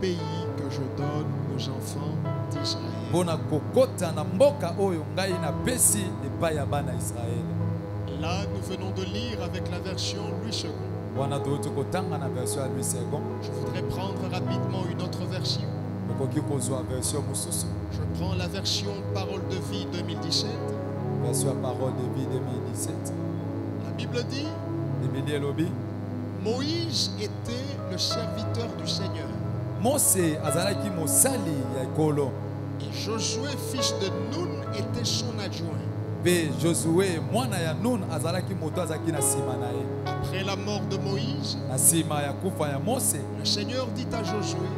pays que je donne aux enfants d'Israël. Là, nous venons de lire avec la version Louis II. Je voudrais prendre rapidement une autre version. Je prends la version Parole de vie 2017. Parole de vie 2017. La Bible dit: Moïse était le serviteur du Seigneur. Et Josué, fils de Nun, était son adjoint. Après la mort de Moïse, le Seigneur dit à Josué: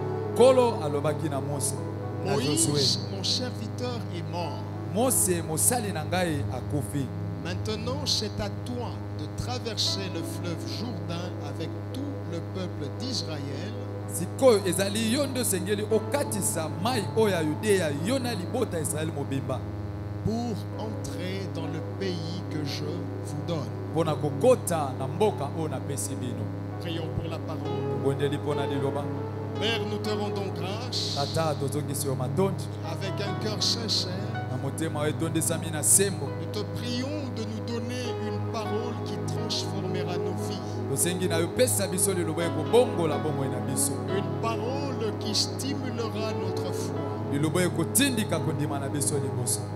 Moïse, mon serviteur, est mort. Maintenant, c'est à toi de traverser le fleuve Jourdain avec tout le peuple d'Israël pour entrer dans le pays que je vous donne. Prions pour la parole. Père, nous te rendons grâce avec un cœur sincère. Nous te prions de nous donner une parole qui transformera nos vies. Une parole qui stimulera notre foi.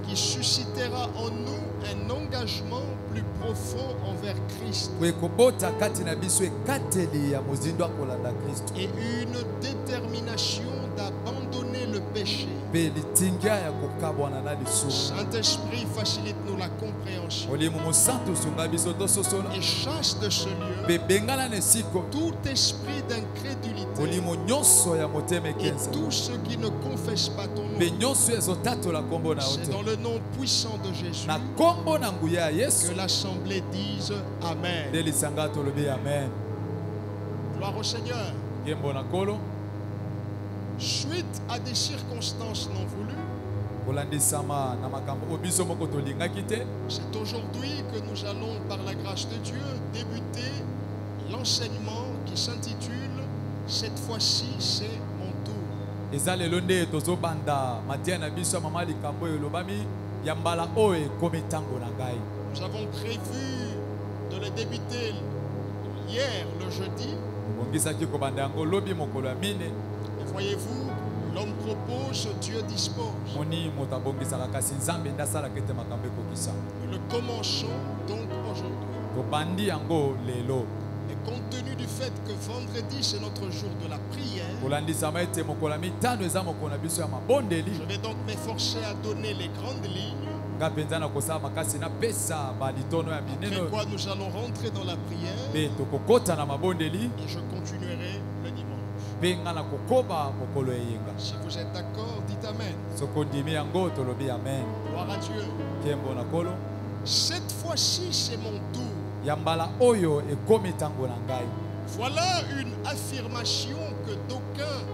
Qui suscitera en nous un engagement plus profond envers Christ. Et une détermination d'abandonner le péché. Saint-Esprit, facilite-nous la compréhension. Et chasse de ce lieu tout esprit d'incrédulité et tout ce qui ne confesse pas ton nom. C'est dans le nom puissant de Jésus que l'Assemblée dise Amen. Gloire au Seigneur. Suite à des circonstances non voulues, c'est aujourd'hui que nous allons, par la grâce de Dieu, débuter l'enseignement qui s'intitule « Cette fois-ci, c'est mon tour ». Nous avons prévu de le débuter hier, le jeudi. Et voyez-vous, l'homme propose, Dieu dispose. Nous le commençons donc aujourd'hui. Et compte tenu du fait que vendredi c'est notre jour de la prière, je vais donc m'efforcer à donner les grandes lignes. Après quoi nous allons rentrer dans la prière et je continuerai le dimanche. Si vous êtes d'accord, dites Amen. Gloire à Dieu. Cette fois-ci c'est mon tour. Voilà une affirmation que d'aucuns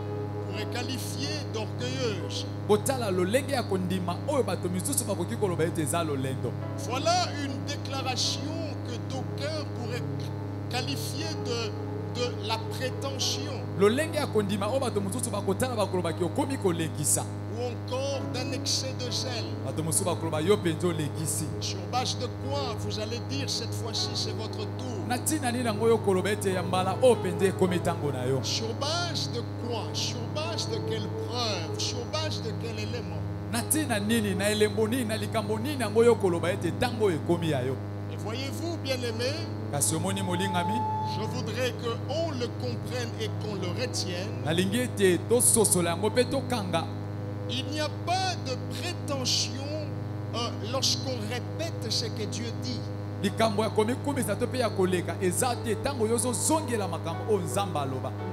pourraient qualifier d'orgueilleuse. Voilà une déclaration que d'aucuns pourraient qualifier de la prétention. Ou encore d'un excès de zèle. Sur base de quoi vous allez dire cette fois-ci c'est votre tour? Sur base de quoi? Sur base de quelle preuve? Sur base de quel élément? Et voyez-vous, bien-aimés, je voudrais qu'on le comprenne et qu'on le retienne. Il n'y a pas de prétention lorsqu'on répète ce que Dieu dit.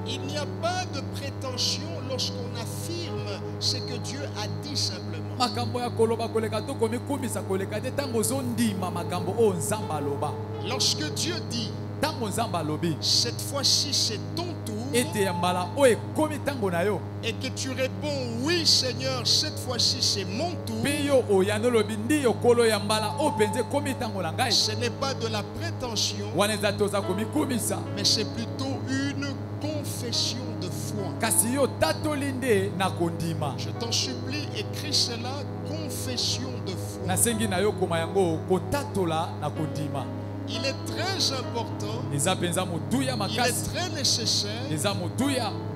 Il n'y a pas de prétention lorsqu'on affirme ce que Dieu a dit simplement. Lorsque Dieu dit cette fois-ci c'est ton tour, et que tu réponds oui Seigneur, cette fois-ci c'est mon tour, ce n'est pas de la prétention, mais c'est plutôt une confession de foi. Je t'en supplie, écris cela, confession de foi. Il est très important, il est très nécessaire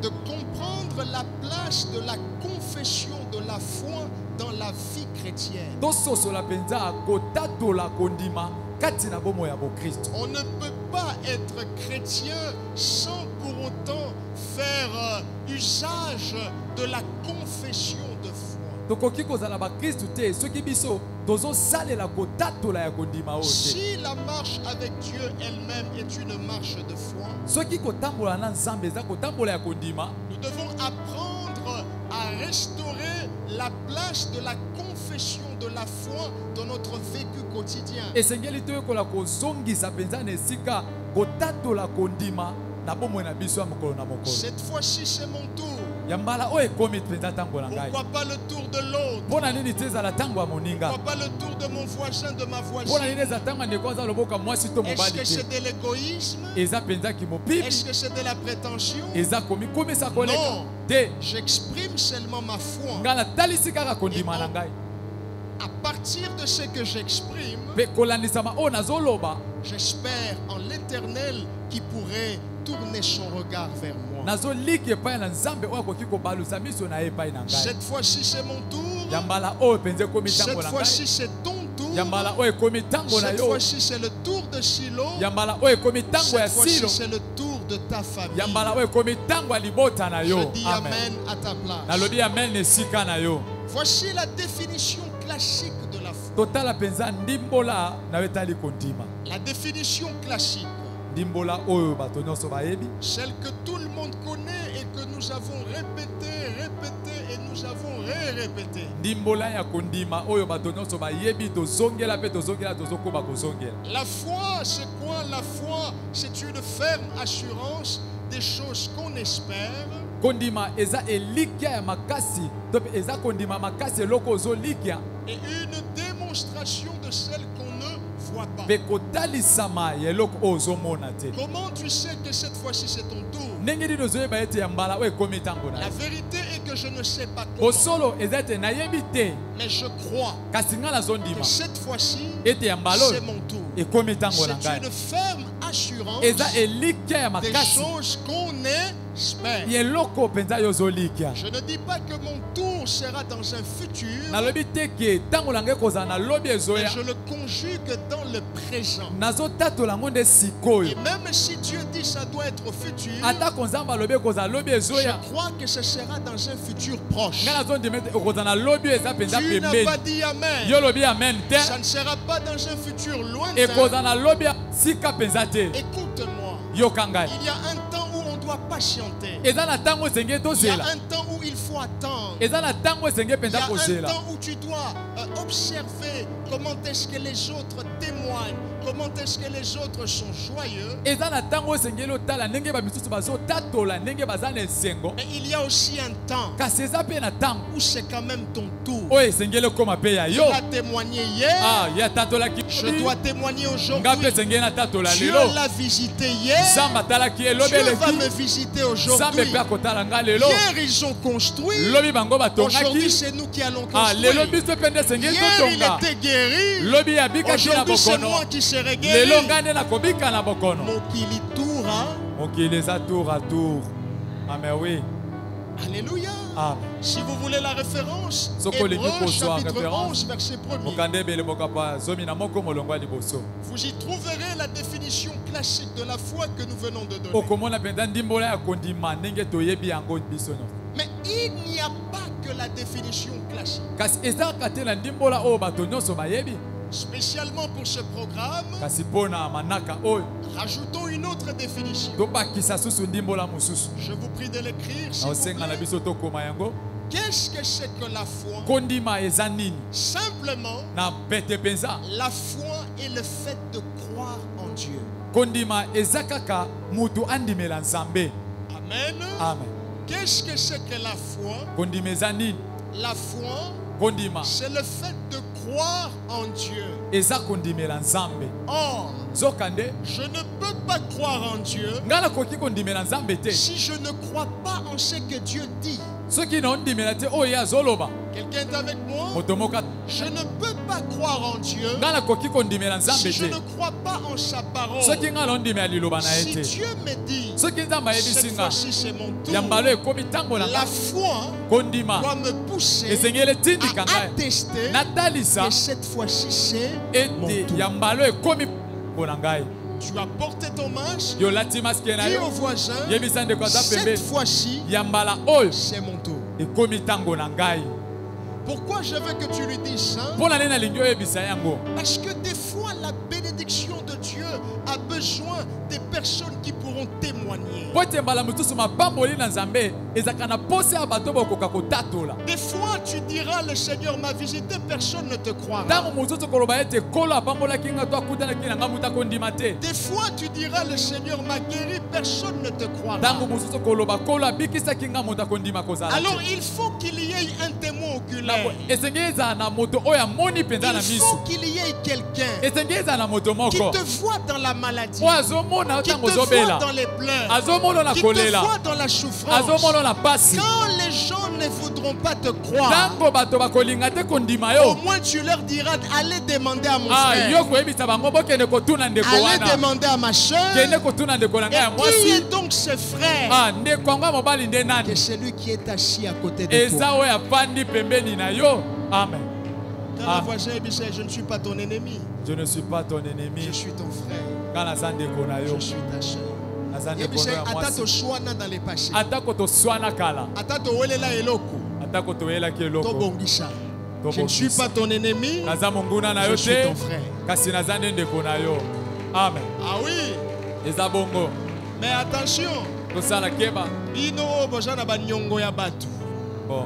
de comprendre la place de la confession de la foi dans la vie chrétienne. On ne peut pas être chrétien sans pour autant faire usage de la confession de foi. Si la marche avec Dieu elle-même est une marche de foi, nous devons apprendre à restaurer la place de la confession de la foi dans notre vécu quotidien. Cette fois-ci, c'est mon tour. Pourquoi pas le tour de l'autre? Pourquoi pas le tour de mon voisin, de ma voisine? Est-ce que c'est de l'égoïsme? Est-ce que c'est de la prétention? Non, j'exprime seulement ma foi. À partir de ce que j'exprime, j'espère en l'Éternel qui pourrait tourner son regard vers moi. Cette fois-ci c'est mon tour. Cette fois-ci c'est ton tour. Cette fois-ci c'est le tour de Shiloh. Cette fois-ci c'est le tour de ta famille. Je dis Amen à ta place. Voici la définition classique de la foi. La définition classique, celle que tout le monde connaît et que nous avons répété et nous avons répété. La foi, c'est quoi? La foi, c'est une ferme assurance des choses qu'on espère. Et une démonstration de celles qu'on ne voit pas. Comment tu sais que cette fois-ci c'est ton tour? La vérité est que je ne sais pas comment. Mais je crois que cette fois-ci c'est mon tour. C'est une ferme assurance des choses qu'on espère. Je ne dis pas que mon tour sera dans un futur, mais je le conjugue dans le présent. Et même si Dieu dit ça doit être au futur, je crois que ce sera dans un futur proche. Tu n'as pas dit Amen. Ça ne sera pas dans un futur lointain. Écoute-moi. Il y a un temps où on doit patienter. Il y a un temps où il faut attendre. Il y a un temps où tu dois observer comment est-ce que les autres témoignent, comment est-ce que les autres sont joyeux. Mais il y a aussi un temps où c'est quand même ton tour. Il a témoigné hier. Je dois témoigner aujourd'hui. Dieu l'a visité hier. Dieu va me visiter aujourd'hui. Hier ils ont construit. Aujourd'hui c'est nous qui allons construire. Hier il était guéri. Aujourd'hui c'est moi qui serai guéri. Mokili za tour à tour. Amen, oui. Alléluia. Amen. Si vous voulez la référence, Hébreux chapitre 11 verset 1er. Vous y trouverez la définition classique de la foi que nous venons de donner. Mais il n'y a pas que la définition classique. Spécialement pour ce programme, rajoutons une autre définition. Je vous prie de l'écrire, s'il vous plaît. Qu'est-ce que c'est que la foi? Simplement, la foi est le fait de croire en Dieu. Amen. Amen. Qu'est-ce que c'est que la foi? La foi, c'est le fait de croire en Dieu. Or, Je ne peux pas croire en Dieu si je ne crois pas en ce que Dieu dit. Quelqu'un est avec moi? Je ne peux pas croire en Dieu si je ne crois pas en sa parole. Si Dieu me dit, cette fois-ci c'est mon tour, la foi doit me pousser à attester que cette fois-ci c'est mon tour. Tu as porté ton masque, dis au voisin, cette fois-ci c'est mon tour. Pourquoi je veux que tu lui dises ça? Parce que des fois la bénédiction de Dieu a besoin des personnes qui pourront témoigner. Des fois tu diras le Seigneur m'a visité, personne ne te croira. Des fois tu diras le Seigneur m'a guéri, personne ne te croira. Alors il faut qu'il y ait un témoin oculaire. Il faut qu'il y ait quelqu'un qui te voit dans la maladie, qui te voit dans les pleurs, qui te voit dans la souffrance. Quand les gens ne voudront pas te croire, au moins tu leur diras allez demander à mon frère, allez demander à ma soeur. Et qui est donc ce frère? Que celui qui est assis à côté de toi. Amen. Quand le voisin dit je ne suis pas ton ennemi. Je ne suis pas ton ennemi. Je suis ton frère. Je suis ta soeur. Atato swana dans les passés. Atato welela eloko. To bongisa. Je ne suis pas ton ennemi. Je suis ton frère. Amen. Ah oui. Mais attention. Bino bojana ba nyongo ya batu. Bon.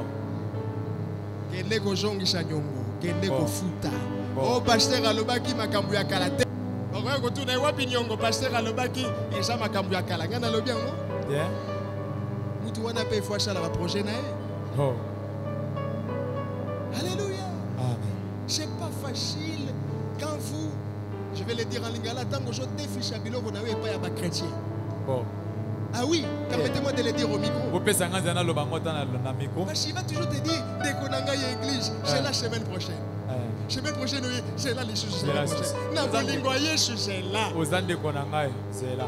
Kende ko jongisa nyongo, kende ko futa. Oh pasteur alobaki makambu ya kala te. Okoya ko tuna wapi nyongo pasteur alobaki eza makambu ya kala. Ngana lobi yango? Yeah. Mutu wana pe fois ça la projet na. Oh. Alléluia. Amen. C'est pas facile quand vous, je vais le dire en lingala, tango jo défi chabilo vous n'avez pas ya ba chrétien. Bon. Ah oui, permettez-moi de le dire au micro. Parce qu'il va toujours te dire, dès qu'on a gagné l'église, c'est la semaine prochaine. Semaine prochaine, oui, c'est là les choses. C'est là.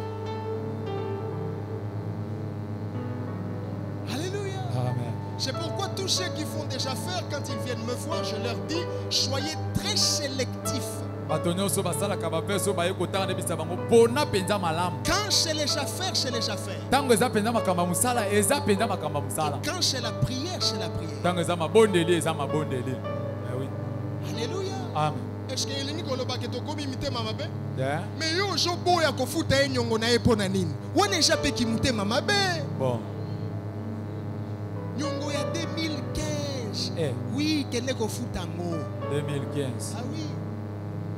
Alléluia. Amen. C'est pourquoi tous ceux qui font des affaires, quand ils viennent me voir, je leur dis, soyez très sélectifs. Quand c'est les affaires, c'est les affaires. Et quand c'est la prière, c'est la prière. Alléluia. Amen. Est-ce que il mais yo jo boya ko futa enyongo na epona nini? Wana jape ki mutema mabe. Bon. Nyongo ya 2015. Oui, kende ko futa ngo. 2015. Ah oui.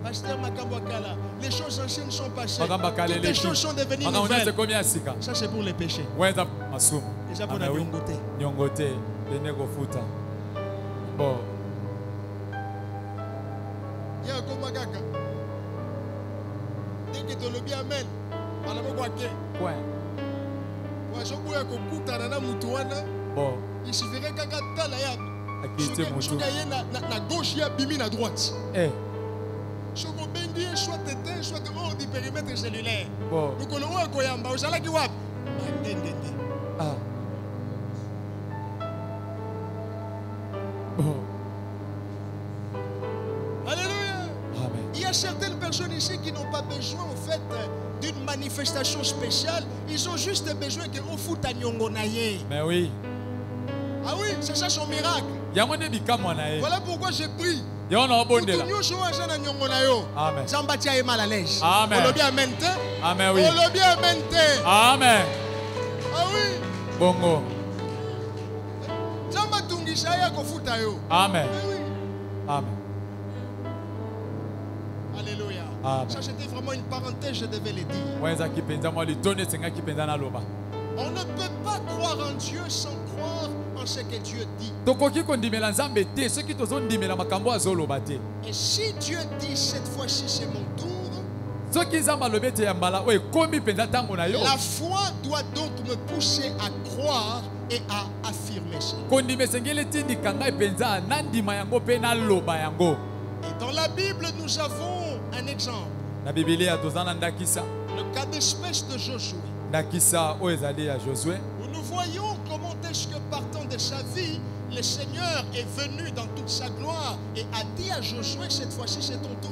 Pasteur Makambouakala, les choses anciennes sont passées. Toutes les choses sont devenues nouvelles. Ça c'est pour les péchés. Déjà pour la nyongote. Nyongote, kende ko futa. Bon. Dès que tu le bien amen, il suffirait qu'à la gauche et à droite. Soit éteint, soit hors du périmètre cellulaire. Nous connaissons Il y a certaines personnes ici qui n'ont pas besoin en fait d'une manifestation spéciale. Ils ont juste besoin que au foot à nyongonaye. Mais oui. Ah oui, c'est ça son miracle. Voilà pourquoi j'ai pris. Amen. Zambatia est mal à l'aise. Amen. On le bien amen. Amen. Oui. On le bien amen. Amen. Ah oui. Bongo. Zambatungishaya ko foot ayo. Amen. Oui. Amen. Alléluia. Amen. Ça c'était vraiment une parenthèse, je devais le dire. On ne peut pas croire en Dieu sans croire en ce que Dieu dit. Et si Dieu dit cette fois-ci c'est mon tour, La foi doit donc me pousser à croire et à affirmer cela. Et dans la Bible, nous avons un exemple. Le cas d'espèce de Josué. Où nous voyons comment est-ce que partant de sa vie, le Seigneur est venu dans toute sa gloire et a dit à Josué, cette fois-ci c'est ton tour.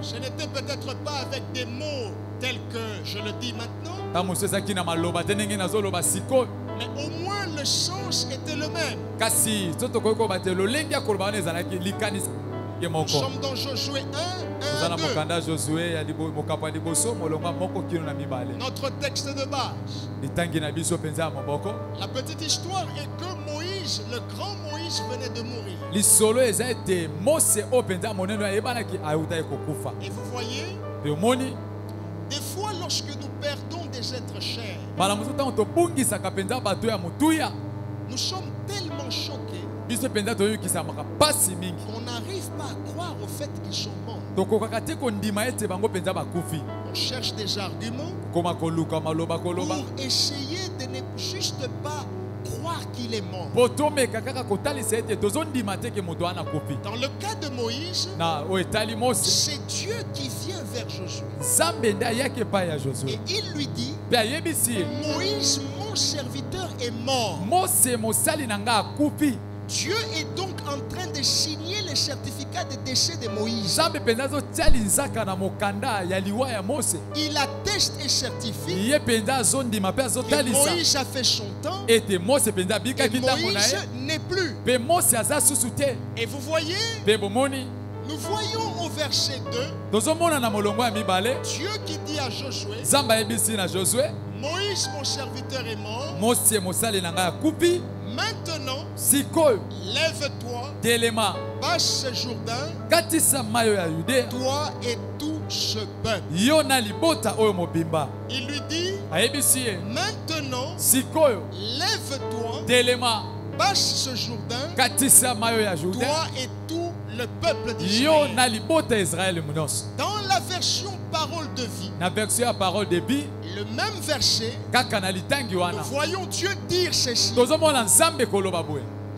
Ce n'était peut-être pas avec des mots tels que je le dis maintenant, mais au moins le sens était le même. Nous sommes dans Josué 1, 2. Notre texte de base. La petite histoire est que Moïse, le grand Moïse, venait de mourir. Et vous voyez, des fois lorsque nous perdons des êtres chers, nous sommes tellement choqués qu'on n'arrive pas à croire au fait qu'ils sont morts. On cherche des arguments pour essayer de ne juste pas croire qu'il est mort. Dans le cas de Moïse, c'est Dieu qui vient vers Josué. Et il lui dit, Moïse, mon serviteur, est mort. Dieu est donc en train de signer le certificat de décès de Moïse. Il atteste et certifie. Et Moïse a fait son temps. Et Moïse n'est plus. Et vous voyez, nous voyons au verset 2, Dieu qui dit à Josué, Moïse mon serviteur est mort. Maintenant, lève-toi, passe ce Jourdain, toi et tout ce peuple. Il lui dit, maintenant, lève-toi, passe ce Jourdain, toi et tout le peuple d'Israël. Dans la version parole de vie, le même verset, nous voyons Dieu dire ceci.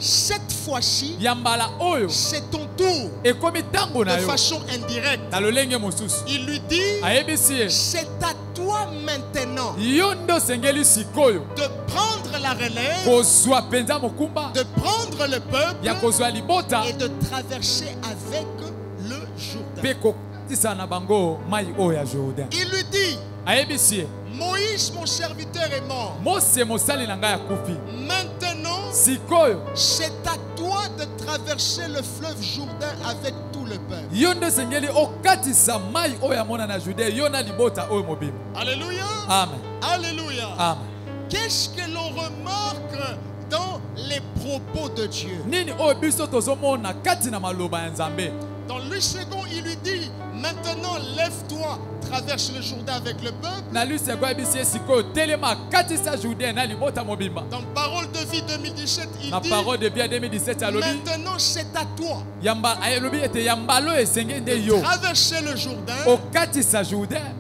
Cette fois-ci, c'est ton tour. De façon indirecte. Il lui dit, c'est à toi maintenant de prendre la relève, de prendre le peuple et de traverser avec le Jourdain. Il lui dit, Moïse, mon serviteur, est mort. Maintenant, c'est à toi de traverser le fleuve Jourdain avec tout le peuple. Alléluia. Amen. Alléluia. Amen. Qu'est-ce que l'on remarque dans les propos de Dieu? Dans le second, il lui dit, maintenant lève-toi, traverse le Jourdain avec le peuple. Dans Parole de vie 2017, il dit, maintenant c'est à toi de traverser le Jourdain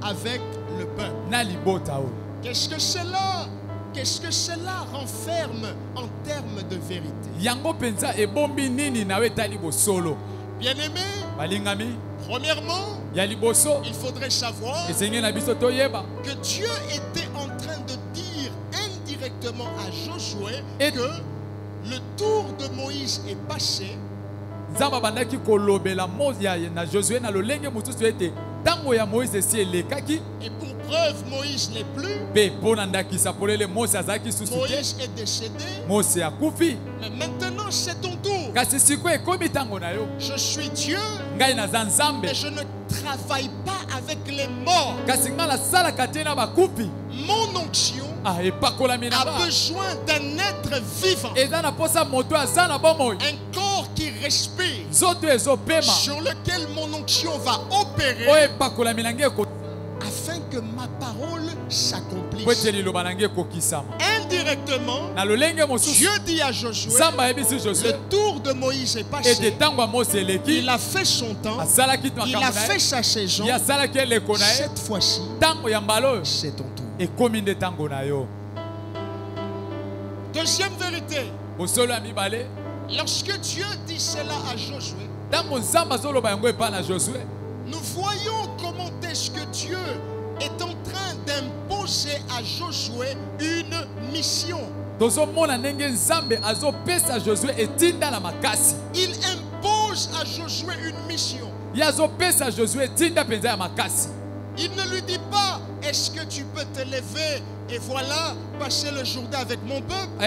avec le peuple. Qu'est-ce que cela renferme en termes de vérité? Bien-aimé, premièrement, il faudrait savoir que Dieu était en train de dire indirectement à Josué que le tour de Moïse est passé. Et pour preuve, Moïse n'est plus. Moïse est décédé. Mais maintenant, c'est ton tour. Je suis Dieu. Mais je ne travaille pas avec les morts. Mon onction a besoin d'un être vivant. Un corps qui respire, sur lequel mon onction va opérer afin que ma parole s'accomplisse. Indirectement, Dieu dit à Josué, le tour de de Moïse est passé, il a fait son temps, il a fait sa saison. Cette fois-ci, c'est ton tour. Deuxième vérité, lorsque Dieu dit cela à Josué, nous voyons comment est-ce que Dieu est en train d'imposer à Josué une mission. Il impose à Josué une mission. Il ne lui dit pas, est-ce que tu peux te lever et voilà, passer le Jourdain avec mon peuple. Il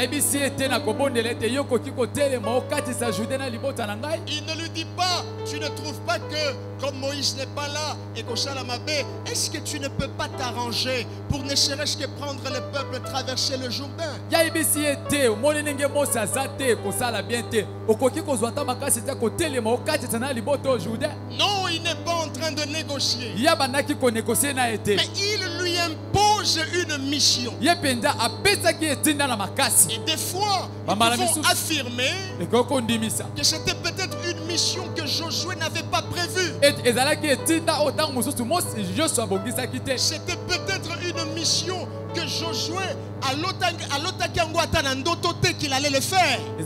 ne lui dit pas, tu ne trouves pas que comme Moïse n'est pas là et qu'au Salamabé, est-ce que tu ne peux pas t'arranger pour ne serait-ce que prendre le peuple et traverser le Jourdain? Non, il n'est pas en train de négocier. Mais il lui impose une mission. Et des fois, nous pouvons affirmer que c'était peut-être une mission que Josué n'avait pas prévue. C'était peut-être une mission que Josué qu'il allait le faire. Il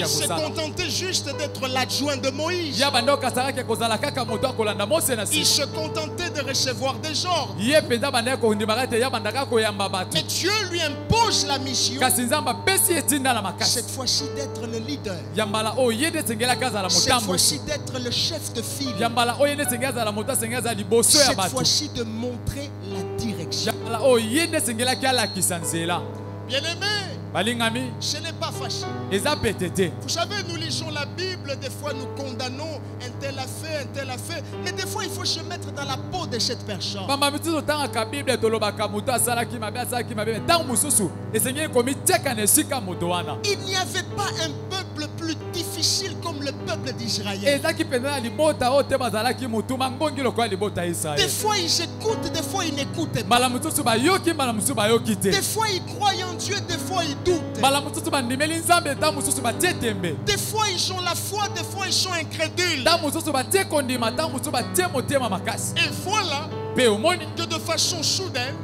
s'est contenté juste d'être l'adjoint de Moïse. Il se contentait de recevoir des ordres. Mais Dieu lui impose la mission, cette fois-ci d'être le leader, cette fois-ci d'être le chef de file, cette fois-ci de montrer la direction. Bien-aimé, ce n'est pas facile. Vous savez, nous lisons la Bible, des fois nous condamnons un tel a fait, mais des fois il faut se mettre dans la peau de cette personne. Il n'y avait pas un peuple plus difficile comme le peuple d'Israël. Des fois ils écoutent, des fois ils n'écoutent pas. Des fois ils croient en Dieu, des fois ils doutent. Des fois ils ont la foi, des fois ils sont incrédules. Et voilà que de façon soudaine,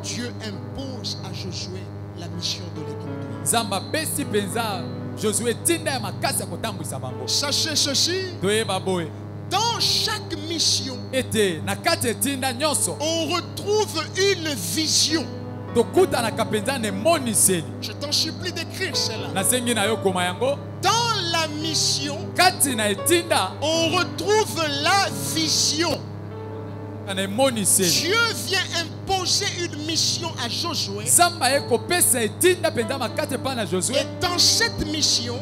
Dieu impose à Josué la mission de les conduire. Sachez ceci, dans chaque mission, on retrouve une vision. Je t'en supplie d'écrire cela. Dans la mission, on retrouve la vision. Dieu vient imposer une mission à Josué. Et dans cette mission,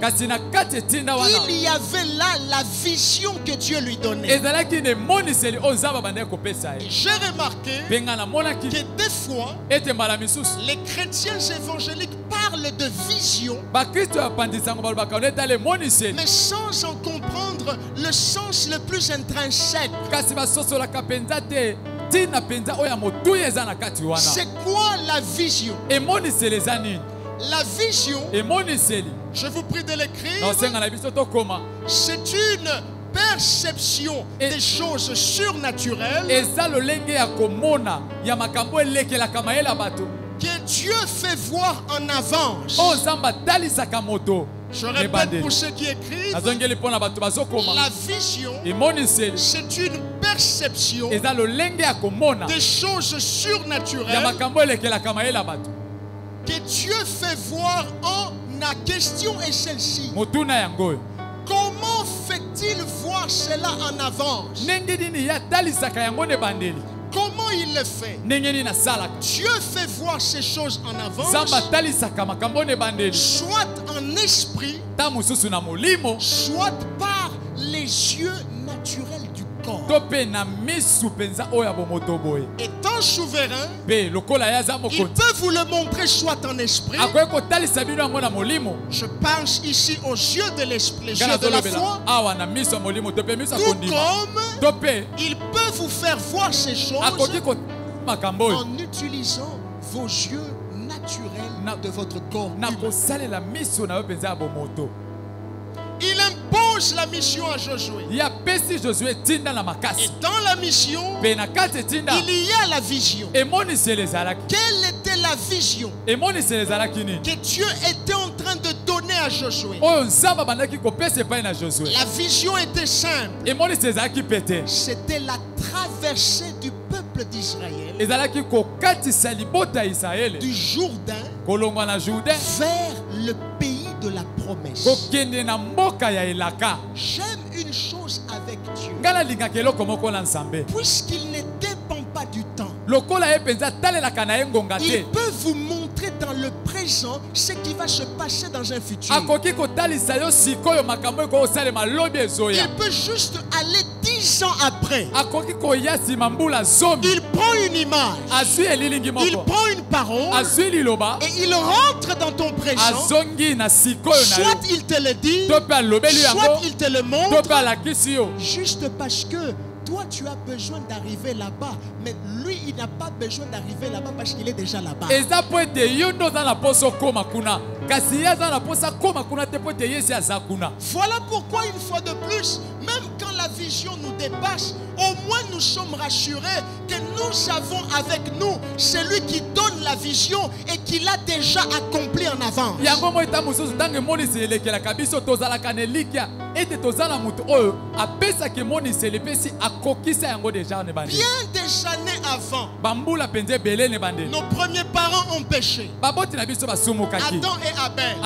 il y avait là la vision que Dieu lui donnait. Et j'ai remarqué que des fois, les chrétiens évangéliques parlent de vision, mais sans en comprendre le sens le plus intrinsèque. C'est quoi la vision? La vision, je vous prie de l'écrire, c'est une perception des choses surnaturelles que Dieu fait voir en avance. Je répète pour ceux qui écrivent, la vision, c'est une perception des choses surnaturelles que Dieu fait voir en. La question est celle-ci. Comment fait-il voir cela en avance? Comment il le fait? Dieu fait voir ces choses en avance, soit en esprit, soit par les yeux naturels du corps. Étant souverain, il peut vous le montrer soit en esprit. Je pense ici aux yeux de l'esprit, les yeux de la foi. Tout comme il peut vous faire voir ces choses en utilisant vos yeux naturels. naturel de votre corps humain. Il impose la mission à Josué. Et dans la mission, il y a la vision. Quelle était la vision que Dieu était en train de donner à Josué? La vision était simple. C'était la traversée du peuple d'Israël du Jourdain vers le pays de la promesse. J'aime une chose avec Dieu. Puisqu'il ne dépend pas du temps, il peut vous montrer dans le présent ce qui va se passer dans un futur. Il peut juste aller 10 ans après. Il prend une image, il prend une parole et il rentre dans ton présent. Soit il te le dit, soit il te le montre, juste parce que toi tu as besoin d'arriver là-bas, mais lui il n'a pas besoin d'arriver là-bas parce qu'il est déjà là-bas. Voilà pourquoi une fois de plus, même quand la vision nous dépasse, au moins nous sommes rassurés que nous avons avec nous celui qui donne la vision et qui l'a déjà accompli en avance. Bien des années avant, nos premiers parents ont péché, Adam et Abel.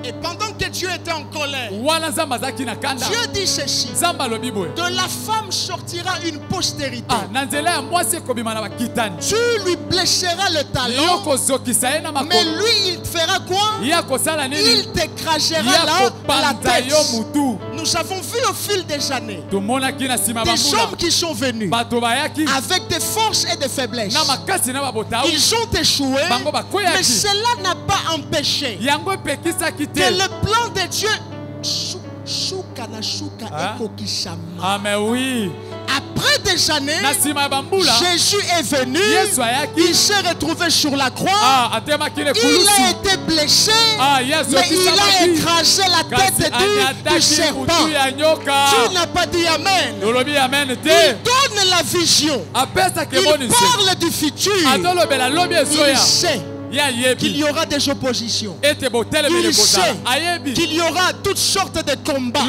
Et pendant que Dieu était en colère, Dieu dit ceci: de la femme sortira une postérité. Tu lui blesseras le talon, mais lui il fera quoi? Il t'écrasera la tête. Nous avons vu au fil des années des hommes qui sont venus avec des forces et des faiblesses. Ils ont échoué, mais cela n'a pas empêché que le plan de Dieu après des années, Jésus est venu, il s'est retrouvé sur la croix, il a été blessé, mais il a écrasé la tête du serpent. Tu n'as pas dit Amen. Il donne la vision, il parle du futur, il sait qu'il y aura des oppositions. Il sait qu'il y aura toutes sortes de combats.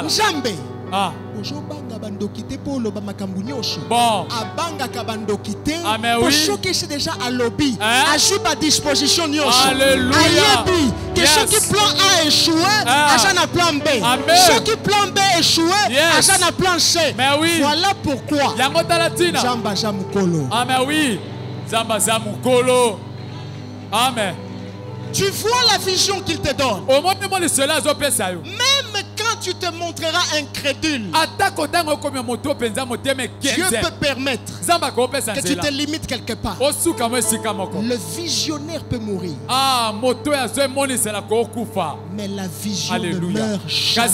Nzambe bon abanga bandokite pour ceux qui c'est déjà à lobby à à disposition alléluia que ceux qui plan A échoué à na plan B, ceux qui plan B échoué à na plan C. Voilà pourquoi Zamba Zamukolo. Amen. Oui, Zamba Zamukolo. Amen. Tu vois la vision qu'il te donne. Même quand tu te montreras incrédule, Dieu peut permettre que tu te limites quelque part. Le visionnaire peut mourir, mais la vision ne meurt jamais.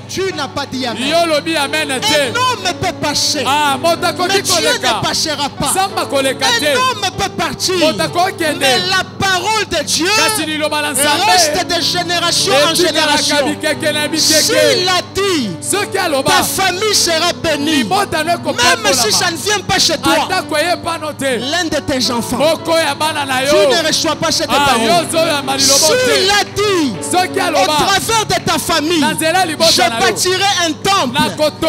Tu n'as pas dit Amen. Un homme peut passer, mais Dieu ne passera pas. Un homme peut partir, mais la parole de Dieu reste de génération en génération. S'il a dit, ta famille sera bénie, même si ça ne vient pas chez toi, l'un de tes enfants, tu ne reçois pas cette parole. S'il a dit, au travers de ta famille, je bâtirai un temple,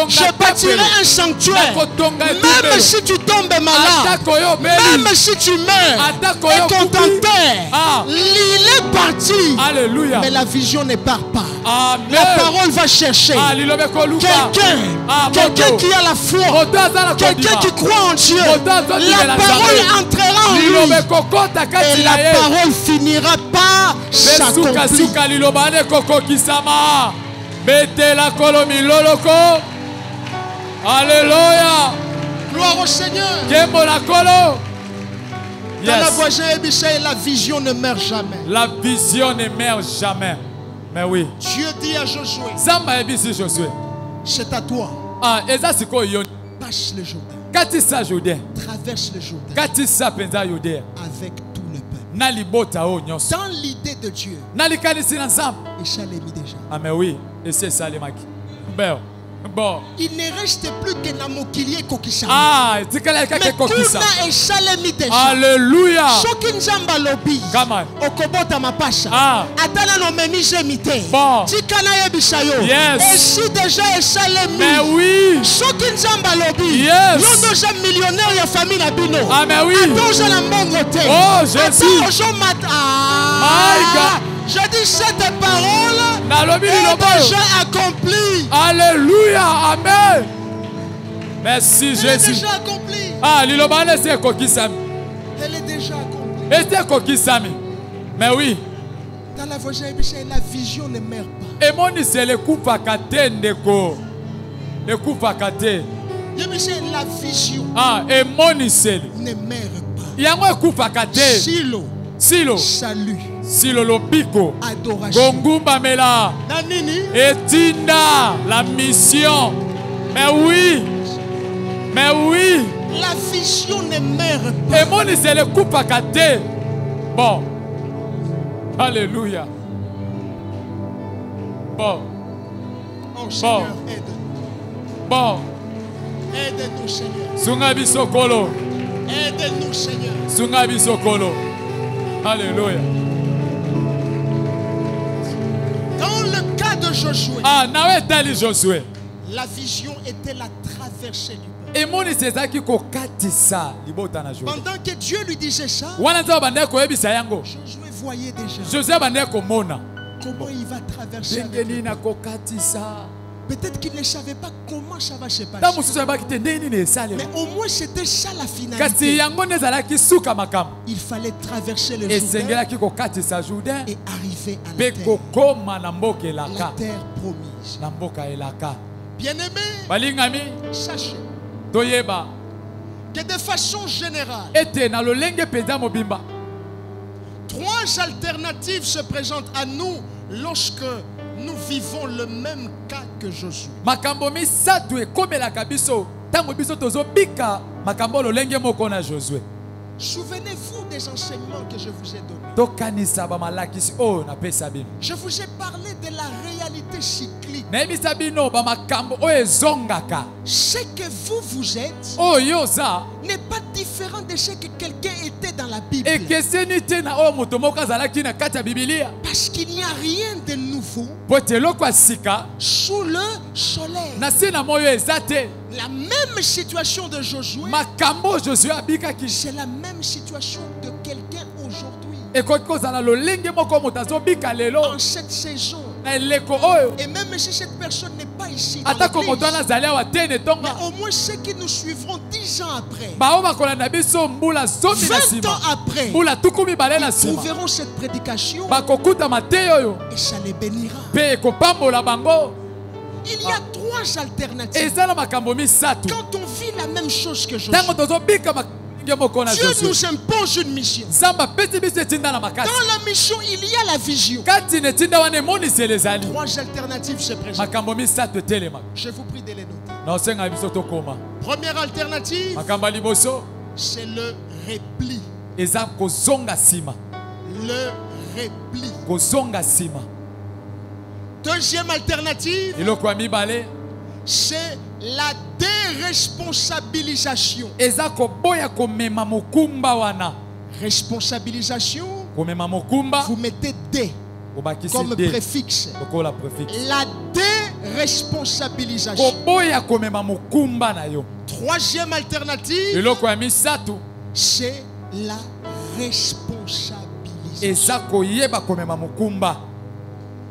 je bâtirai un sanctuaire, même si tu tombes malade, même si tu meurs, et qu'on t'enterre, il est parti. Alléluia. Mais la vision ne part pas. Amen. La parole va chercher quelqu'un qui a la foi, quelqu'un qui croit en Dieu. La parole entrera en lui et la parole finira par s'accomplir. Alléluia. Gloire au Seigneur. Dans la voisin, la vision ne meurt jamais. La vision ne meurt jamais. Mais oui. Dieu dit à Josué, c'est à toi. Passe le Jourdain. traverse le Jourdain avec tout le peuple. Dans l'idée de Dieu, il s'allémit déjà. Ah mais oui, et c'est ça les maquis. Bon. Il ne reste plus que Namokilié Kokisama. Ah, c'est qu'elle a quelque chose. Alléluia. Chokin Jamba Lobby. Okobota Mapasha. Ah. Atana no memi jemite. Bon. Tikana Yebisayo. Yes. Et si déjà Eshalemi. Mais oui. Chokin Jamba Lobby. Yes. Yondo jam millionnaire ya famille na bino. Ah mais oui. Attends je la mongote. Oh Jésus. Attends mat. Ah. Je dis cette parole est déjà accomplie. Alléluia, amen. Merci Jésus. Elle est déjà accomplie. Ah, l'ilobane c'est kokisami. Elle est déjà accomplie. Et c'est kokisami. Mais oui. Dans la vision ne meurt pas. Et mon c'est le coup fakate ndeko. Le coup fakate. La vision. Ah, et mon c'est ne meurt pas. Yango coup fakate. Silo. Salut. Silo lopiko. Adoration. Gongumba mela. Nanini. Etinda la mission. Mais oui. Mais oui. La vision ne meurt pas. Et mon c'est le coup fakate. Bon. Alléluia. Bon. Oh Seigneur, aide-nous. Bon. Aide-nous Seigneur. Sungabi sokolo. Aide-nous Seigneur. Sungabi sokolo. Alléluia. Dans le cas de Josué, Josué, la vision était la traversée du peuple. Et mon pendant que Dieu lui disait ça, Josué voyait déjà comment il va traverser. Peut-être qu'il ne savait pas comment ça va se passer. Mais au moins c'était ça la finalité. Il fallait traverser le Jourdain et arriver à la terre promise. Bien-aimé, sachez que de façon générale, 3 alternatives se présentent à nous lorsque nous vivons le même cas que Josué. Souvenez-vous des enseignements que je vous ai donnés. Je vous ai parlé de la réalité cyclique. Ce que vous êtes n'est pas différent de ce que quelqu'un était dans la Bible. Parce qu'il n'y a rien de nouveau sous le soleil. La même situation de Josué, c'est la même situation de quelqu'un aujourd'hui. En cette saison. Et même si cette personne n'est pas ici dans l'église, mais au moins ceux qui nous suivront 10 ans après, 20 ans après, ils trouveront cette prédication et ça les bénira. Il y a 3 alternatives. Quand on vit la même chose que Josué, Dieu nous impose une mission. Dans la mission, il y a la vision. 3 alternatives se présentent. Je vous prie de les noter. Première alternative, c'est le repli. Le repli. Deuxième alternative, c'est la déresponsabilisation. Responsabilisation, vous mettez D comme préfixe. La déresponsabilisation. Troisième alternative, c'est la responsabilisation.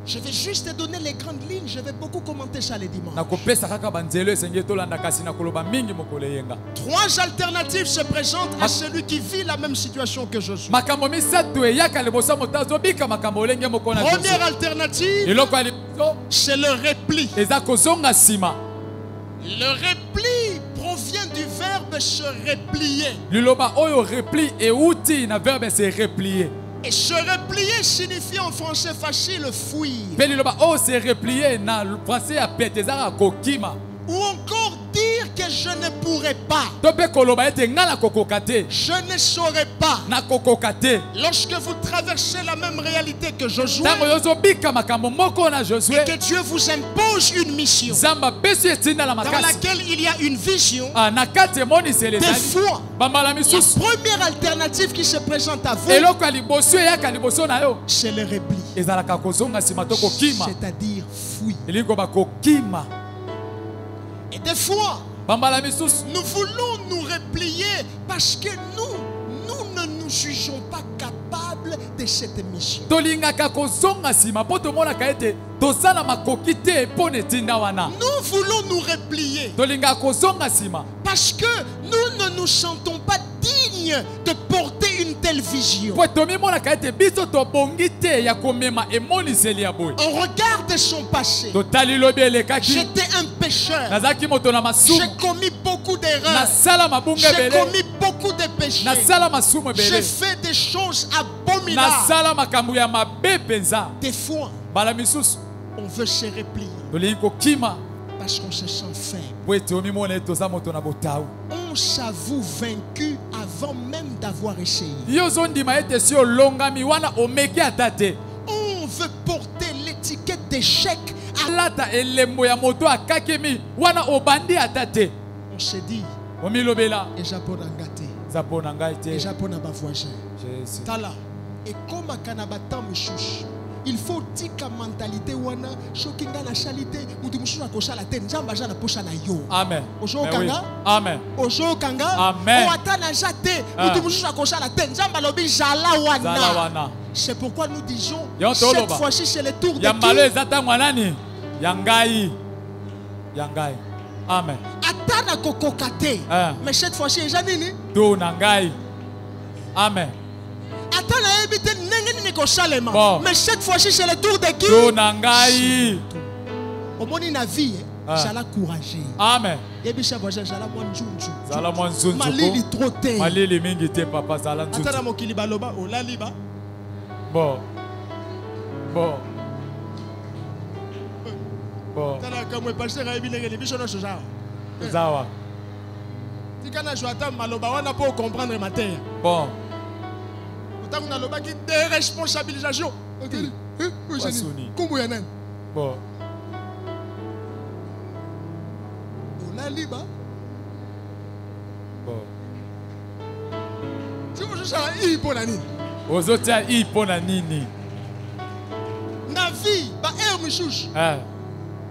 Je vais juste te donner les grandes lignes. Je vais beaucoup commenter ça les dimanches. 3 alternatives se présentent à celui qui vit la même situation que je suis. Première alternative, c'est le repli. Le repli provient du verbe se replier. Et se replier signifie en français facile fuir. Ou encore dire que je ne pourrai pas. Je ne saurais pas. Lorsque vous traversez la même réalité que Josué, et que Dieu vous impose une mission dans laquelle il y a une vision, des fois, la première alternative qui se présente à vous, c'est le repli. C'est-à-dire fuir. Et des fois, nous voulons nous replier parce que nous ne nous jugeons pas capables de cette mission. Nous voulons nous replier parce que nous ne nous sentons pas dignes de porter une telle vision. Au regard de son passé, j'étais un pécheur. J'ai commis beaucoup d'erreurs. J'ai commis beaucoup de péchés. J'ai fait des choses abominables. Des fois, on veut se replier parce qu'on se sent faible. On s'avoue vaincu avant même d'avoir essayé. On veut porter l'étiquette d'échec. On se dit, et Japon gâté, et Japon n'a pas voisin. Et comme à Kanabata Mouchouche, il faut dire que la mentalité wana shokinga na chalite mutu mushuka ko shala te njamba jana posha na yo. Amen. Ojo kanga. Amen. Ojo kanga. Amen. O atana jate mutu mushuka ko shala te njamba lobi jala wana. C'est pourquoi nous disons cette fois-ci c'est le tour de qui? Yangai. Amen. Atana kokokate. Mais cette fois-ci est janini? Do nangai. Amen. Bon. Mais cette fois-ci, c'est le tour de qui? Au moins, la vie, j'ai la courage. Amen. Et puis, ça va, j'ai la moins junju. Zala moins junju. Malili trop té. Malili mingi té, papa, zala junju. Attends, mon kiliba loba, o la liba. Bon. Bon. Bon. Tala, comme le pasteur a évidemment les bichons de ce genre. Zawa. Si quand on joue à maloba, on n'a pas comprendre ma terre. Bon. On a le bac de responsabilisation. Comment y a bon. On a liba. Bon. Si vous jouez à I pour la nini. Aux autres, I pour la nini. Na vie, bah, me chouche.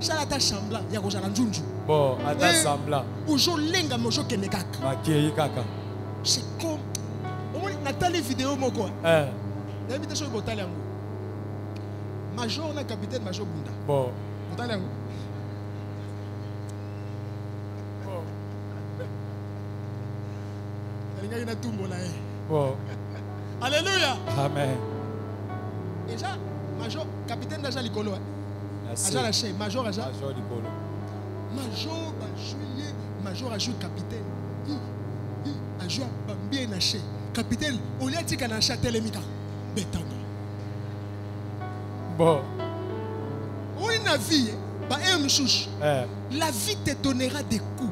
Ça la ta semblant, il y a quoi ça la njunju. Bon, à ta semblant. Ojo lenga mojo kenekaka. Makie kaka. C'est comme Nathalie vidéo moko. L'invitation est botale yango. Major na capitaine Major Bunda. Bon. Botale yango. Bon. Elinga ina tumbo na e. Bon. Alléluia. Amen. Déjà Major capitaine déjà likolo. Aja la chef Major aja. Major likolo. Major ba jouer Major a joué capitaine. A joué bien na chef. Capitaine, on lui a dit qu'on a acheté les micas. Bon. On a une vie. La vie te donnera des coups.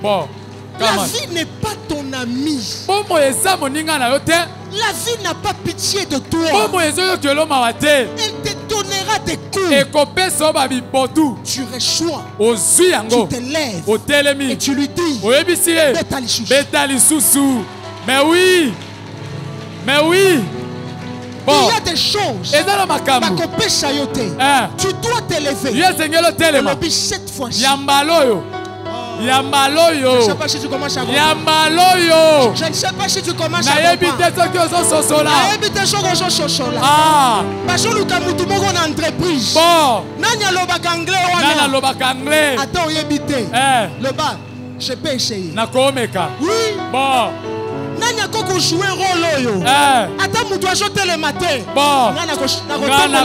Bon. La vie n'est pas ton ami. La vie n'a pas pitié de toi. Elle te donnera des coups. Tu reçois. Tu te lèves. Et tu lui dis. Mais oui. Mais oui. Bon. Il y a des choses. Tu dois te lever. Et cette fois-ci. Yambaloyo. Je ne sais pas si tu commences à comprendre. Yambaloyo. Je ne sais pas si tu commences à comprendre. Ah. Parce que nous avons une entreprise. Bon. Nanya lobaka anglais. Nanya lobaka anglais. Attends, yebite. Le bas, je peux essayer. Nakomeka. Oui. Bon. Nanya koko jouer rôle yo. Attends, mu dois jeter le matin. Bon. Nanya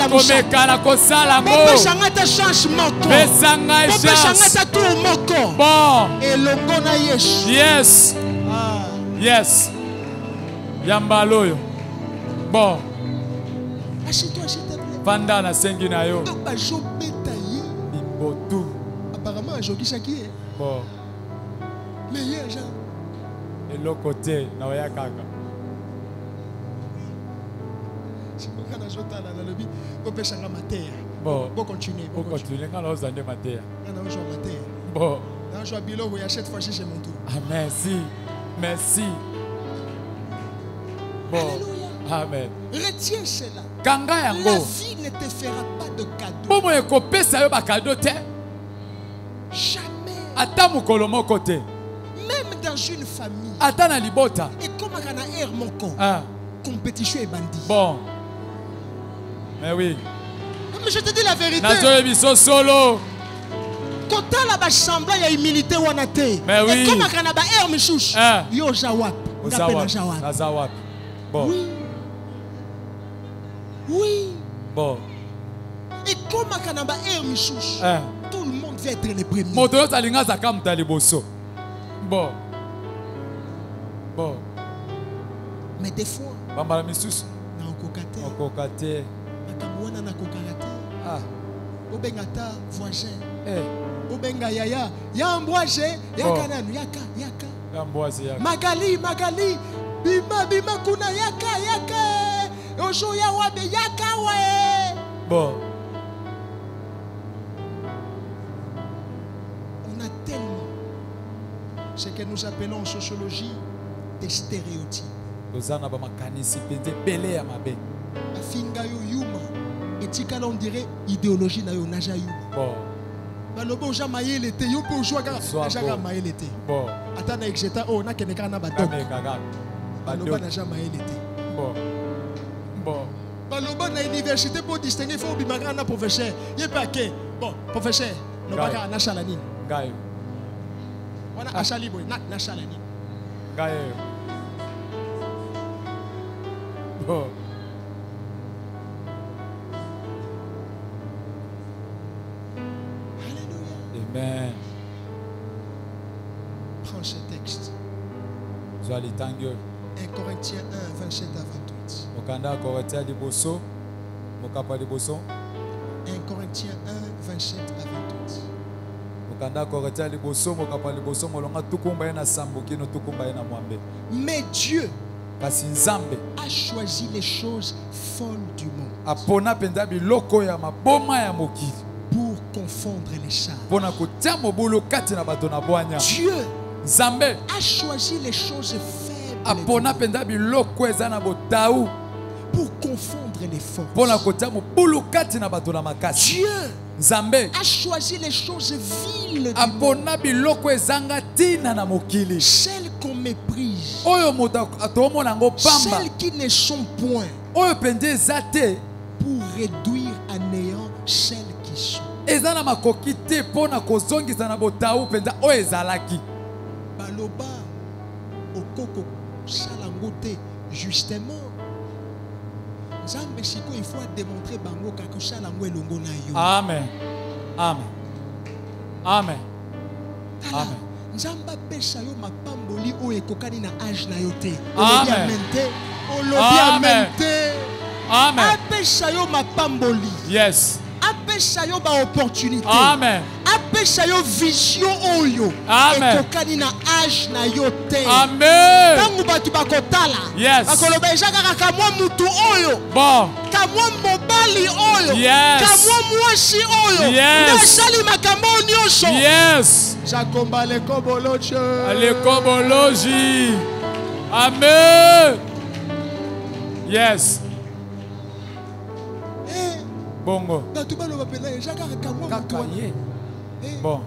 komeka na kosala ngo. Bon, changata change moko. Besanga chance. Bon, changata tour moko. Bon. Et longo na Yesu. Yes. Ah. Yes. Yambaloyo. Bon. Assieds-toi s'il te plaît. Panda na sengi na yo. Apparemment, Jogi Shaki. Bon. Mais il y a Jean. Et l'autre côté, na oya kaka. Si vous avez un jota dans le lobby, vous pouvez changer ma terre. Bon. Vous continuez. Vous continuez quand vous avez ma terre. On a joué ma terre. Bon. On a joué à Bilo, vous achètez fois chez mon tour. Ah, merci. Merci. Bon. Alléluia. Amen. Retiens cela. Kanga La yango. vie ne te fera pas de cadeau. Bomo ekopesa yo ba cadeau te. Jamais. Ata mukolo moko te. Même dans une famille. Ata na libota. Et comme on a air mon corps. Ah. Compétition et bandit. Bon. Mais oui. Mais je te dis la vérité. Nazo biso solo. Quand tu as la chambre, il y a humilité ou anaté. Mais oui. Et comme on a air michouche. Ah. Yo jawap. Zawap. Bon. Oui. Oui. Bon. Et comme on a air michouche. Ah. Tout le monde veut être le premier. Moto yo talinga za kamta liboso. Bon. Bon. Mais des fois, Bambala misusu. na okokate. Okokate. Makamwana na kokate. Ah. Obengata voisin. Eh. Obenga yaya. Ya mbwaje. Yaka nanu. Yaka. Yamboise yaka. Magali. Bima kuna yaka. Ojo ya wabe yaka we. Bon. On a tellement ce que nous appelons en sociologie des stéréotypes. Ozana ba makanisi pende belé ya mabe. Afinga yo yuma. Etika là on dirait idéologie na yo naja yuma. Bon. Balobo ja mayele te yo po jwa ga naja mayele te. Bon. Ata na exeta o na keneka na badok. Kaka. Baloba naja mayele te. Bon. Baloba na université pour distinguer faut bimaka na professeur. Ye pa ke. Bon, professeur, no baka na shalani. Gayo. Wana ashali boy na shalani. Gayo. Bon. Alléluia. Amen. Prends ce texte. 1 Corinthiens 1, 27 à 28. Okanda Corinthiens liboso. Mokapa liboso. 1 Corinthiens 1, 27 à 28. Okanda Corinthiens liboso, mokapa liboso, molonga tukumba na sambuki no tukumba na mwambe. Mais Dieu Kasi Nzambe a choisi les choses folles du monde apona penda biloko ya maboma ya mokili pour confondre les sages. pona kotia mobulu kati na bato na bwanya. Dieu Nzambe a choisi les choses faibles apona penda biloko eza na botau pour confondre les forts. pona kotia mobulu kati na bato na makasi. Dieu Nzambe a choisi les choses viles du monde, apona biloko ezanga tina na mokili, celles qu'on méprise, oyo moto atomona yango pamba, celles qui ne sont point, oyo pende eza te pour réduire à néant celles qui sont. eza na makoki te pona kozongisa na botau penda oyo ezalaki. Baloba okoko salangote justement. Nzambe siko il faut démontrer bango kako salango elongo na yo. Amen. Amen. Amen. Amen. Nzamba pesa yo mapamboli o ekokani na âge na yo te. Amen. Olobi amen te. Amen. Apesa yo mapamboli. Yes. Apesa yo ba opportunité. Amen. Apesa yo vision oyo. Amen. Ekokani na âge na yo te. Amen. Tangu batu bakotala. Yes. Bakoloba ejaka kamwa mutu oyo. Bon. Kamwa mobali oyo. Yes. Kamwa mwasi oyo. Yes. Nasali makambo nyonso. Yes. Jakomba le koboloche. Le koboloji. Amen. Yes. Bongo. Batu baloba pena ejaka kamwa mutu wana. Bon.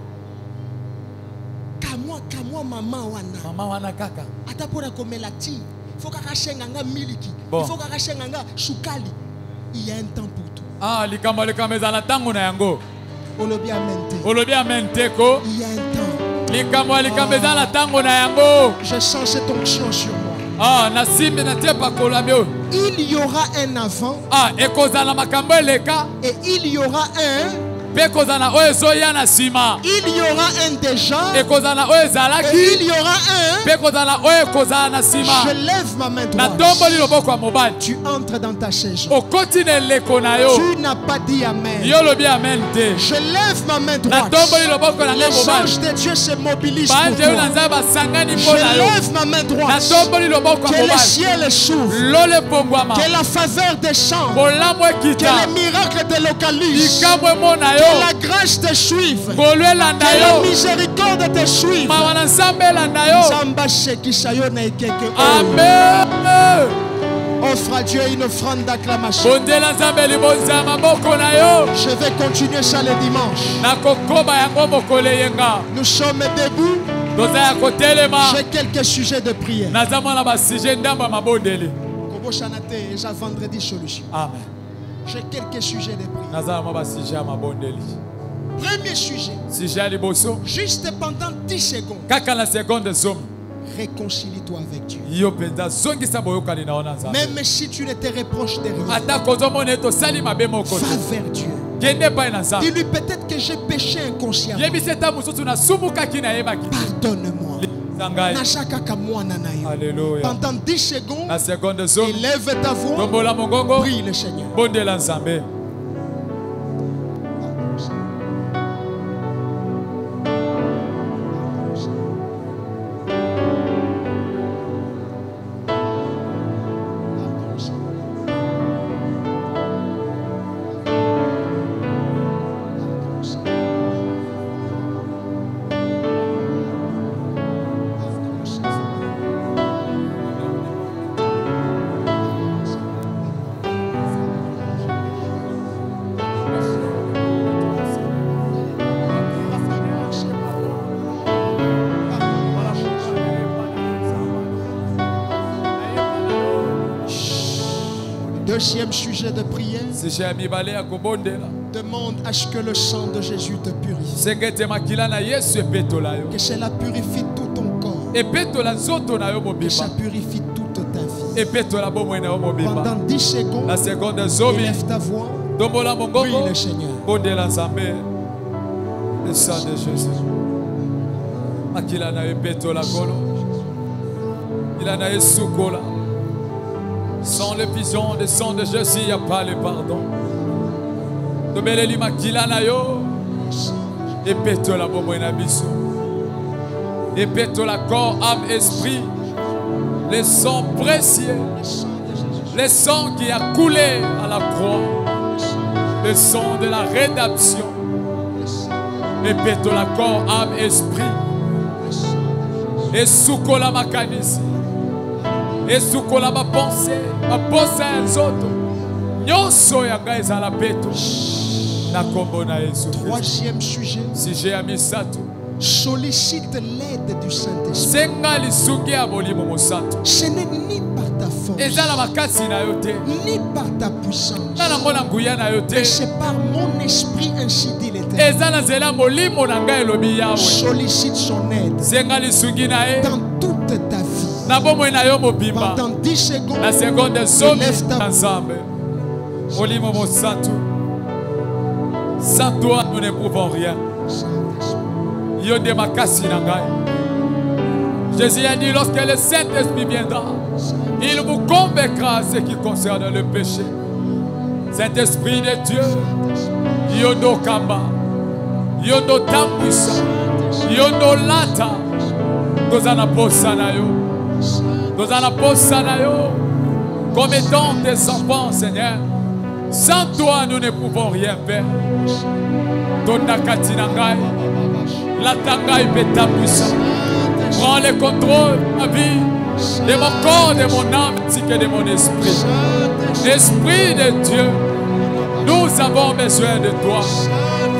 Kamwa mama wana. Mama wana kaka. Ata pona komela ti. Faut kaka shenganga miliki. Bon. Il faut kaka shenganga sukali. Il y a un temps pour tout. Ah, likamba ezala tango na yango. Olobi amen te. Olobi amen te ko. Il y a un temps. Likamba ezala tango na yango. Je sens cette onction sur moi. Ah, na simbe na te pa kolabio. Il y aura un avant. Ah, ekozala makambo eleka. Et il y aura un. Il y aura un déjà. Et il y aura un. Je lève ma main droite. Tu entres dans ta saison. Tu n'as pas dit amen. Je lève ma main droite. Les anges de Dieu se mobilisent pour toi. Je lève ma main droite. Que le ciel s'ouvre. Que la faveur descende. Que les miracles te localisent. Que la grâce te suive. Que la miséricorde te suive. Amen. Offre à Dieu une offrande d'acclamation. Je vais continuer ça le dimanche. Nous sommes debout. J'ai quelques sujets de prière. Vendredi solution. J'ai quelques sujets de prière. Premier sujet. Juste pendant 10 secondes. Réconcilie-toi avec Dieu. Même si tu ne te reproches de rien, va vers Dieu. Dis-lui peut-être que j'ai péché inconsciemment. Pardonne-moi. Alléluia. Pendant 10 secondes, élève ta voix. Prie le Seigneur. Deuxième sujet de prière. Demande à ce que le sang de Jésus te purifie. Que cela purifie tout ton corps. Que ça purifie toute ta vie. Pendant 10 secondes, élève ta voix. Prie le Seigneur. Le sang de Jésus. Il en a soukola. Sans le vision de sang de Jésus, il n'y a pas le pardon. Et pète la bombe en abysso. Et pète la corps, âme, esprit. Le sang précieux. Le sang qui a coulé à la croix. Le sang de la rédemption. Et pète la corps, âme, esprit. Et soukola makanisi. Et soukola ma pensée. Ma pensée à les autres. Nyonso yanga ezala peto. Na kombo na Yesu. Troisième sujet. Si j'ai ami sato. Sollicite l'aide du Saint-Esprit. Senga lisuki ya molimo mosantu. Ce n'est ni par ta force. Ezala makasi na yo te. Ni par ta puissance. Na ngona nguya na yo te. Mais c'est par mon esprit, ainsi dit l'Éternel. Ezala zela molimo na ngai elobi yawe. Sollicite son aide. Senga lisuki na ye. Dans toute ta vie. Pendant 10 secondes, la seconde ensemble. Molimo mosantu. Sans toi, nous ne pouvons rien. Yode makasi na ngai. Jésus a dit, lorsque le Saint-Esprit viendra, il vous convaincra ce qui concerne le péché. Saint-Esprit de Dieu, Yodo Kamba, Yodo Tambusa, Yodo Lata, Dozana Posanayo, Dozana Posanayo, comme étant des enfants, Seigneur. Sans toi, nous ne pouvons rien faire. Dona Katinangai, Latangai Betabusa. Prends le contrôle de ma vie, de mon corps, de mon âme, ainsi que de mon esprit. Esprit de Dieu, nous avons besoin de toi.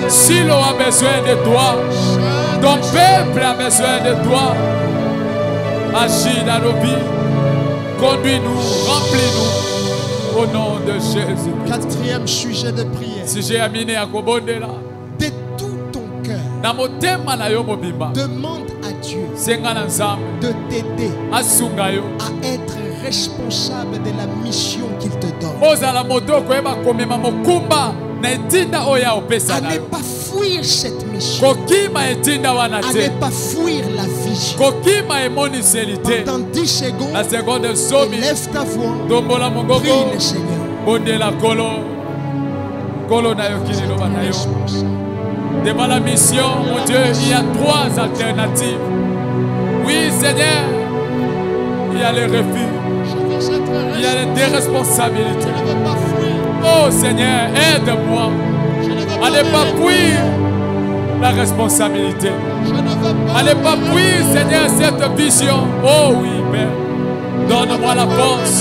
Silo a besoin de toi. Ton peuple a besoin de toi. Agis dans nos vies. Conduis-nous, remplis-nous. Au nom de Jésus. Quatrième sujet de prière. Si j'ai amené à Kobondela. De tout ton cœur. Demande à Dieu de t'aider à être responsable de la mission qu'il te donne. à ne pas fuir cette mission, à ne pas fuir la vision. Pendant 10 secondes, lève ta voix, prie le Seigneur. Devant la mission, mon Dieu, il y a 3 alternatives. Oui, Seigneur, il y a les refus, il y a les déresponsabilités. Oh Seigneur, aide-moi à ne pas fuir la responsabilité, à ne pas fuir, Seigneur, cette vision. Oh oui, Père, donne-moi la force.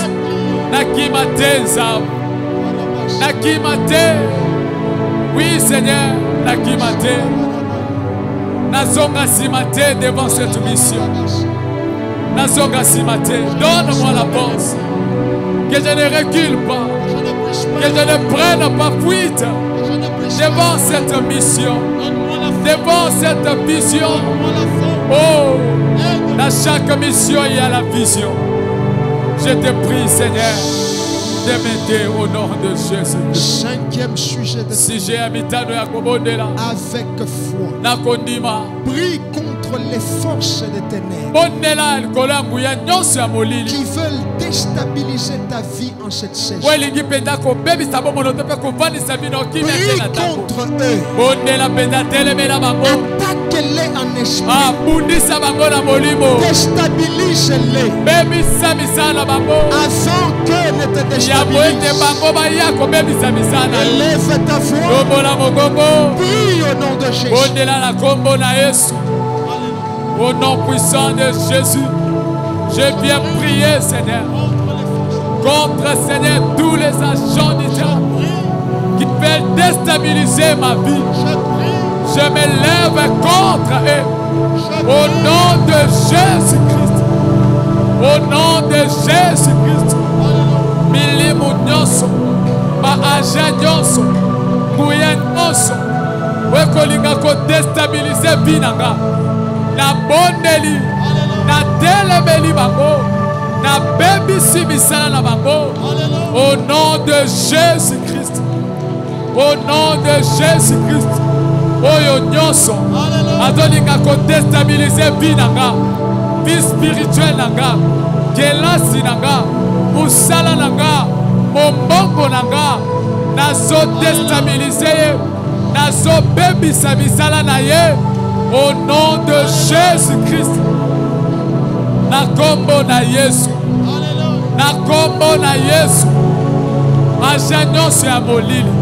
Nakimate Zab, Nakimate. Oui, Seigneur, Nakimate. Nazonga Simate devant cette mission. Nazonga Simate, donne-moi la force. Que je ne recule pas, que je ne prenne pas fuite devant cette mission, devant cette vision. Oh, dans chaque mission, il y a la vision. Je te prie, Seigneur, de m'aider au nom de Jésus. 5e sujet de si j'ai habité avec foi, prie contre les forces des ténèbres qui veulent déstabiliser ta vie en cette saison. Prie contre eux. Attaque-les en esprit. Déstabilise-les avant que ne te déstabilise. Élève ta voix. Prie au nom de Jésus. Au nom puissant de Jésus, je viens prier, Seigneur, contre, Seigneur, tous les agents du diable qui veulent déstabiliser ma vie. Je me lève contre eux. Au nom de Jésus-Christ. Au nom de Jésus-Christ. Milimu nyonso, baaja nyonso, nguya nyonso, wekolinga ko déstabiliser binanga. Na bondeli, na telemeli bango, na bebisi bisala na bango. Au nom de Jésus-Christ. Au nom de Jésus-Christ. Oyo nyonso, azolinga ko déstabiliser binanga, vie spirituelle nanga, gelasi nanga, musala nanga, mombongo nanga, nazo déstabiliser, nazo bebisa bisala na ye. Au nom de Jésus-Christ. Na kombo na Yesu. Na kombo na Yesu. Ajanyo se amolili.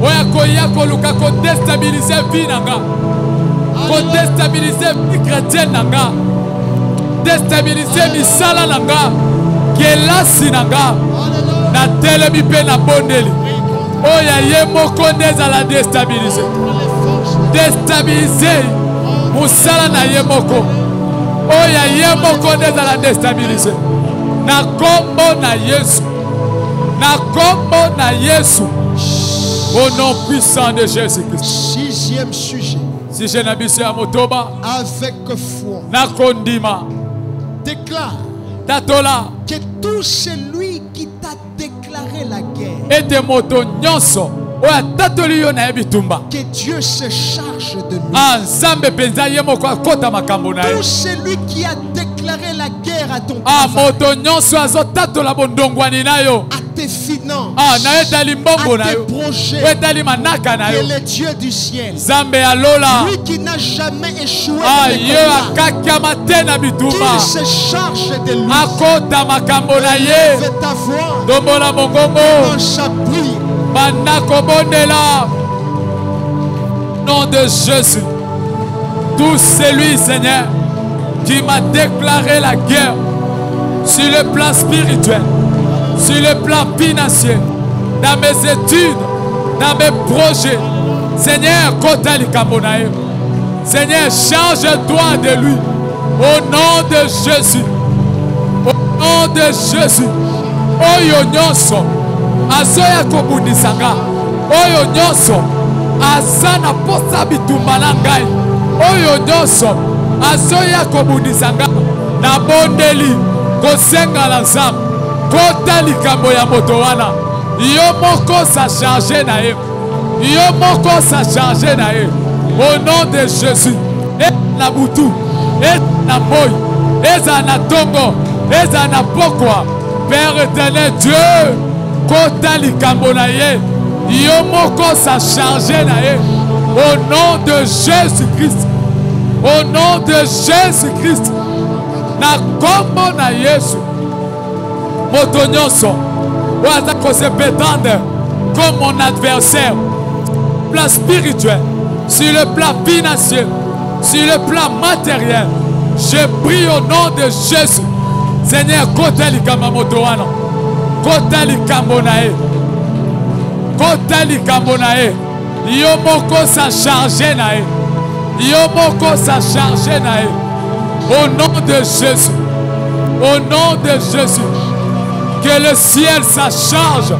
Oya koya koluka ko déstabiliser vie nanga. Ko déstabiliser vie chrétienne nanga. Déstabiliser misala nanga. Kelasi nanga. Na telemi pe na bondeli. Oya ye moko ndeza la déstabiliser. Déstabiliser musala na ye moko. Oya ye moko ndeza la déstabiliser. Na kombo na Yesu. Na kombo na Yesu. Au nom puissant de Jésus-Christ. 6e sujet. Si je n'habite à Motoba, avec foi, na kondima, déclare tatola que tout celui qui t'a déclaré la guerre, et de moto nyonso, oya tatoli yo na ebitumba, que Dieu se charge de lui. Ensemble penza ye moko akota makambo na ye. Tout celui qui a déclaré la guerre à ton moto nyonso azo tatola bondongwani na yo, à tes finances, na etali mbongo na à yo, tes projets, etali manaka na yo. et le Dieu du ciel, Zambe alola, lui qui n'a jamais échoué, ye akakama te na bitumba, qui se charge de lui. akota makambo na ye. Fais ta voix Dombola mongongo, dans sa prière. Banako bondela. Nom de Jésus. Tout celui, Seigneur, qui m'a déclaré la guerre sur le plan spirituel, sur le plan financier, dans mes études, dans mes projets. Seigneur, Kotali Kambonae. Seigneur, charge-toi de lui. Au nom de Jésus. Au nom de Jésus. Oyo nyonso. Azoya kobundisanga. Oyo nyonso. Azana posa bitumba na ngai. Oyo nyonso. Azoya kobundisanga. Na bondeli. Kosenga la zam. Kota likambo ya moto wana. Yo moko sa charge na ye. Yo moko sa chargé na ye. Au nom de Jésus. Et na butu. Et na moy. Et na tongo. Et na pokwa. Père éternel Dieu. Kota likambo na ye. Yo moko sa chargé na ye. Au nom de Jésus-Christ. Au nom de Jésus-Christ. Na kombo na Yesu. Moto nyonso. Waza ko se prétendre comme mon adversaire. Plan spirituel, sur le plan financier, sur le plan matériel. Je prie au nom de Jésus. Seigneur, kota likambo moto wana. Kota likambo na ye. Kota likambo na ye. Yo moko sa chargé na ye. Yo moko sa chargé na ye. Au nom de Jésus. Au nom de Jésus. Que le ciel sa charge